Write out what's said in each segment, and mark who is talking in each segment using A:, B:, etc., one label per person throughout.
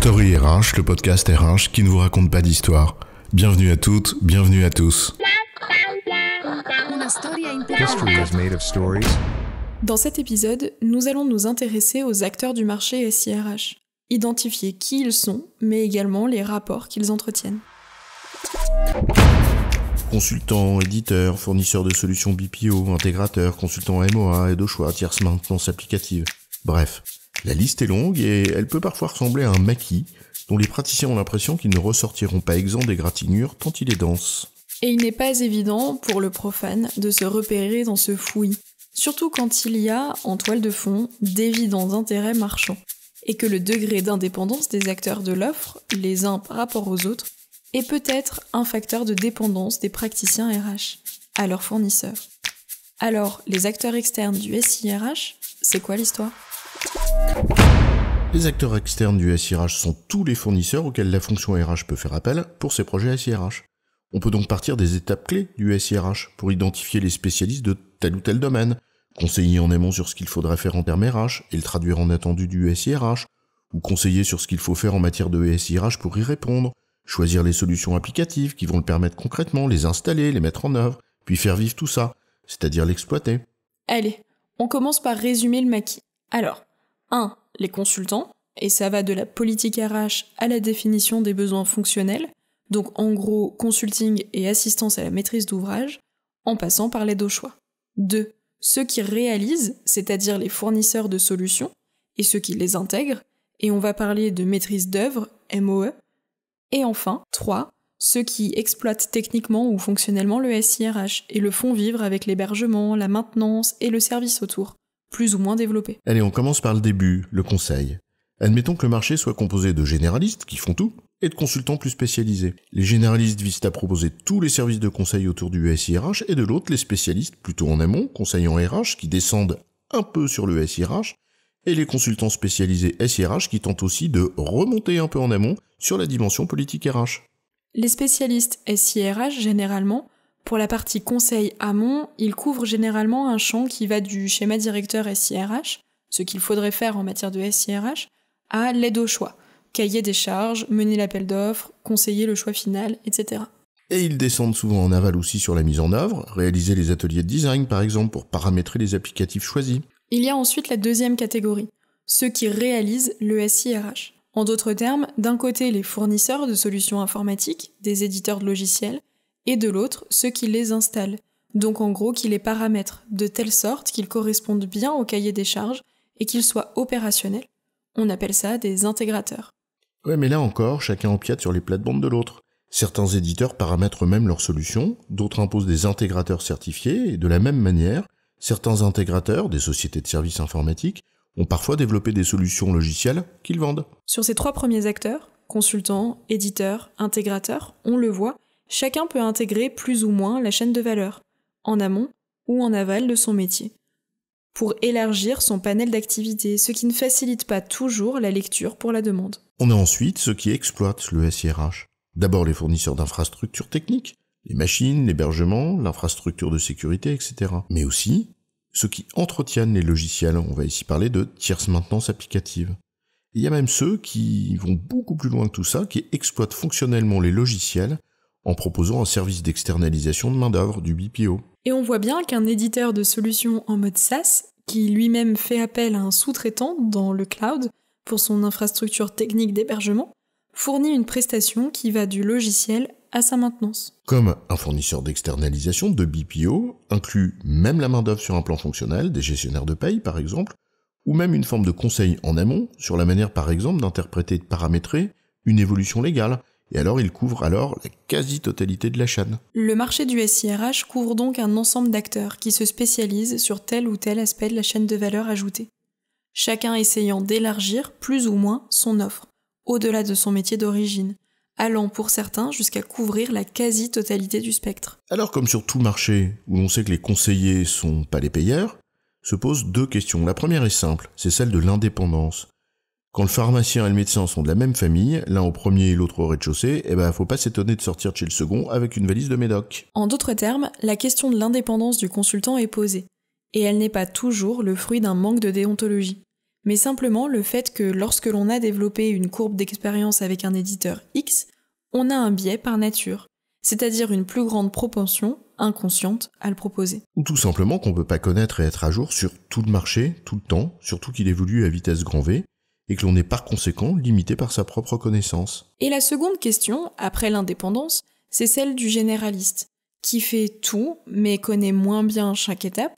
A: Story RH, le podcast RH qui ne vous raconte pas d'histoire. Bienvenue à toutes, bienvenue à tous.
B: History is made of stories.
C: Dans cet épisode, nous allons nous intéresser aux acteurs du marché SIRH, identifier qui ils sont, mais également les rapports qu'ils entretiennent.
A: Consultants, éditeurs, fournisseurs de solutions BPO, intégrateurs, consultants MOA, aide au choix, tierce maintenance applicative. Bref, la liste est longue et elle peut parfois ressembler à un maquis dont les praticiens ont l'impression qu'ils ne ressortiront pas exempts des gratignures tant il est dense.
C: Et il n'est pas évident pour le profane de se repérer dans ce fouillis, surtout quand il y a, en toile de fond, d'évidents intérêts marchands, et que le degré d'indépendance des acteurs de l'offre, les uns par rapport aux autres, est peut-être un facteur de dépendance des praticiens RH à leurs fournisseurs. Alors, les acteurs externes du SIRH, c'est quoi l'histoire ?
A: Les acteurs externes du SIRH sont tous les fournisseurs auxquels la fonction RH peut faire appel pour ses projets SIRH. On peut donc partir des étapes clés du SIRH pour identifier les spécialistes de tel ou tel domaine, conseiller en amont sur ce qu'il faudrait faire en termes RH et le traduire en attendu du SIRH, ou conseiller sur ce qu'il faut faire en matière de SIRH pour y répondre, choisir les solutions applicatives qui vont le permettre concrètement, les installer, les mettre en œuvre, puis faire vivre tout ça, c'est-à-dire l'exploiter.
C: Allez, on commence par résumer le maquis. Alors, 1. Les consultants, et ça va de la politique RH à la définition des besoins fonctionnels, donc en gros consulting et assistance à la maîtrise d'ouvrage, en passant par l'aide au choix. 2. Ceux qui réalisent, c'est-à-dire les fournisseurs de solutions, et ceux qui les intègrent, et on va parler de maîtrise d'œuvre, MOE. Et enfin, 3. Ceux qui exploitent techniquement ou fonctionnellement le SIRH et le font vivre avec l'hébergement, la maintenance et le service autour, plus ou moins développé.
A: Allez, on commence par le début, le conseil. Admettons que le marché soit composé de généralistes qui font tout, et de consultants plus spécialisés. Les généralistes visent à proposer tous les services de conseil autour du SIRH, et de l'autre, les spécialistes plutôt en amont, conseillants RH, qui descendent un peu sur le SIRH, et les consultants spécialisés SIRH qui tentent aussi de remonter un peu en amont sur la dimension politique RH.
C: Les spécialistes SIRH, généralement, pour la partie conseil amont, ils couvrent généralement un champ qui va du schéma directeur SIRH, ce qu'il faudrait faire en matière de SIRH, à l'aide au choix, cahier des charges, mener l'appel d'offres, conseiller le choix final, etc.
A: Et ils descendent souvent en aval aussi sur la mise en œuvre, réaliser les ateliers de design par exemple pour paramétrer les applicatifs choisis.
C: Il y a ensuite la deuxième catégorie, ceux qui réalisent le SIRH. En d'autres termes, d'un côté les fournisseurs de solutions informatiques, des éditeurs de logiciels, et de l'autre ceux qui les installent, donc en gros qui les paramètrent, de telle sorte qu'ils correspondent bien au cahier des charges et qu'ils soient opérationnels. On appelle ça des intégrateurs.
A: Ouais, mais là encore, chacun empiète sur les plates-bandes de l'autre. Certains éditeurs paramètrent eux-mêmes leurs solutions, d'autres imposent des intégrateurs certifiés, et de la même manière, certains intégrateurs, des sociétés de services informatiques, ont parfois développé des solutions logicielles qu'ils vendent.
C: Sur ces trois premiers acteurs, consultants, éditeurs, intégrateurs, on le voit, chacun peut intégrer plus ou moins la chaîne de valeur, en amont ou en aval de son métier, pour élargir son panel d'activités, ce qui ne facilite pas toujours la lecture pour la demande.
A: On a ensuite ceux qui exploitent le SIRH. D'abord les fournisseurs d'infrastructures techniques, les machines, l'hébergement, l'infrastructure de sécurité, etc. Mais aussi ceux qui entretiennent les logiciels, on va ici parler de tierce maintenance applicative. Il y a même ceux qui vont beaucoup plus loin que tout ça, qui exploitent fonctionnellement les logiciels en proposant un service d'externalisation de main-d'œuvre, du BPO.
C: Et on voit bien qu'un éditeur de solutions en mode SaaS, qui lui-même fait appel à un sous-traitant dans le cloud pour son infrastructure technique d'hébergement, fournit une prestation qui va du logiciel à sa maintenance.
A: Comme un fournisseur d'externalisation de BPO inclut même la main-d'œuvre sur un plan fonctionnel, des gestionnaires de paye par exemple, ou même une forme de conseil en amont sur la manière par exemple d'interpréter et de paramétrer une évolution légale. Et alors il couvre la quasi-totalité de la chaîne.
C: Le marché du SIRH couvre donc un ensemble d'acteurs qui se spécialisent sur tel ou tel aspect de la chaîne de valeur ajoutée, chacun essayant d'élargir plus ou moins son offre, au-delà de son métier d'origine, allant pour certains jusqu'à couvrir la quasi-totalité du spectre.
A: Alors comme sur tout marché où l'on sait que les conseillers sont pas les payeurs, se posent deux questions. La première est simple, c'est celle de l'indépendance. Quand le pharmacien et le médecin sont de la même famille, l'un au premier et l'autre au rez-de-chaussée, faut pas s'étonner de sortir de chez le second avec une valise de médoc.
C: En d'autres termes, la question de l'indépendance du consultant est posée, et elle n'est pas toujours le fruit d'un manque de déontologie. mais simplement le fait que lorsque l'on a développé une courbe d'expérience avec un éditeur X, on a un biais par nature, c'est-à-dire une plus grande propension inconsciente à le proposer.
A: Ou tout simplement qu'on peut pas connaître et être à jour sur tout le marché, tout le temps, surtout qu'il évolue à vitesse grand V, et que l'on est par conséquent limité par sa propre connaissance.
C: Et la seconde question, après l'indépendance, c'est celle du généraliste, qui fait tout, mais connaît moins bien chaque étape,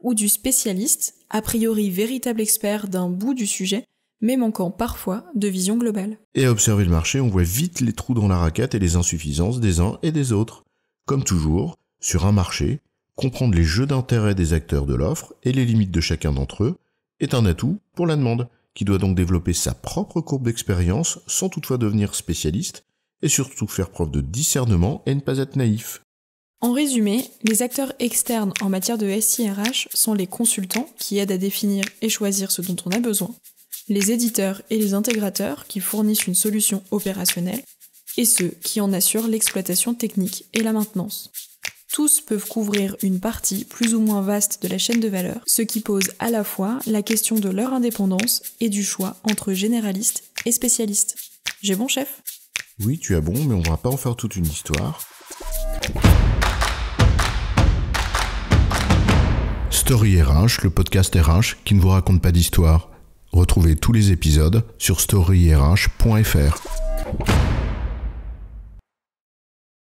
C: ou du spécialiste, a priori véritable expert d'un bout du sujet, mais manquant parfois de vision globale.
A: Et à observer le marché, on voit vite les trous dans la raquette et les insuffisances des uns et des autres. Comme toujours, sur un marché, comprendre les jeux d'intérêt des acteurs de l'offre et les limites de chacun d'entre eux est un atout pour la demande, qui doit donc développer sa propre courbe d'expérience sans toutefois devenir spécialiste, et surtout faire preuve de discernement et ne pas être naïf.
C: En résumé, les acteurs externes en matière de SIRH sont les consultants qui aident à définir et choisir ce dont on a besoin, les éditeurs et les intégrateurs qui fournissent une solution opérationnelle, et ceux qui en assurent l'exploitation technique et la maintenance. Tous peuvent couvrir une partie plus ou moins vaste de la chaîne de valeur, ce qui pose à la fois la question de leur indépendance et du choix entre généralistes et spécialistes. J'ai bon, chef ?
A: Oui, tu as bon, mais on va pas en faire toute une histoire. Story RH, le podcast RH qui ne vous raconte pas d'histoire. Retrouvez tous les épisodes sur storyrh.fr.